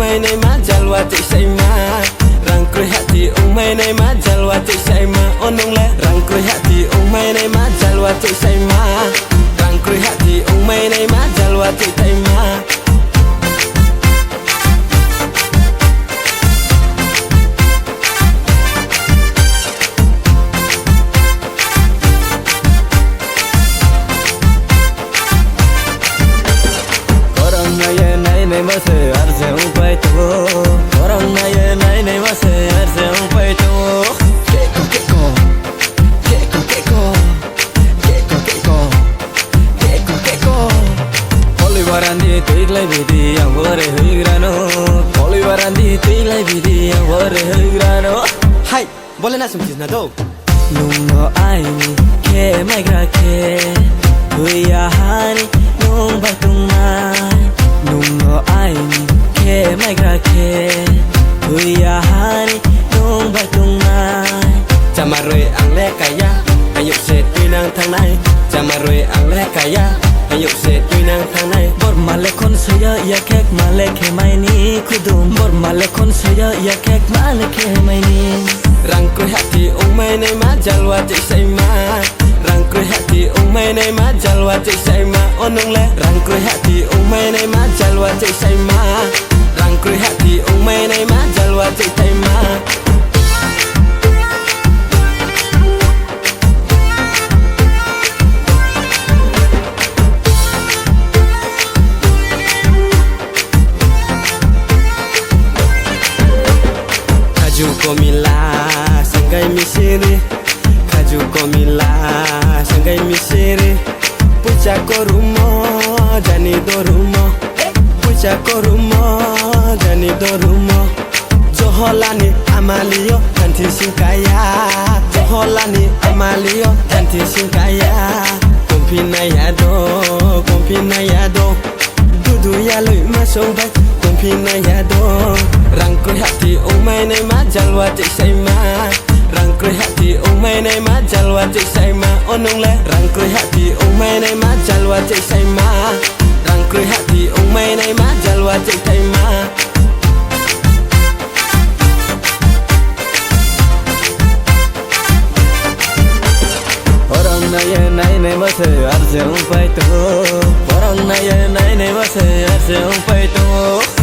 mai này má jalwa ti say ma rang kruy hati mai này má jalwa ti say ma onong le rang kruy hati mai này má jalwa ti say ma rang kruy hati mai này má jalwa ti say ma Mas arse un peito orang naya nay mas arse un peito keko keko keko keko keko keko keko keko Olivarandi tiglai vidi yang vore higrano Olivarandi tiglai vidi yang vore higrano hai boleh nak semtis na do nungo aini ke mai gra ke huya hani nung batung mai nungo aini ke mai gra ke huya hani nung batung mai chamaroi ang le kaya ayuk se tuinang thang nai chamaroi ang le kaya ayuk se tuinang thang nai bor male kon saya ya kek male ke mai ni kudum bor male kon saya ya kek male ke mai ni rang kruy hati mai này má jalwa ti say ma rang kruy hati mai này má jalwa ti say ma onong le rang kruy hati mai này má jalwa ti say ma rang kruy hati mai này má jalwa ti say ma Kaju komila sangai misiri Kaju komila sangai misiri Pucha korumo jani dorumo Pucha korumo jani dorumo Joholani amalio kanti singkaya Joholani amalio kanti singkaya Kompina yado Dudu ya lui masong bai Kompina yado rang kruy hati mai này má jalwa ti say ma rang kruy hati mai này má jalwa ti say ma onong le rang kruy hati mai này má jalwa ti say ma rang kruy hati mai này má jalwa ti say ma orang naya nay mas arse un peito orang naya nay mas arse un peito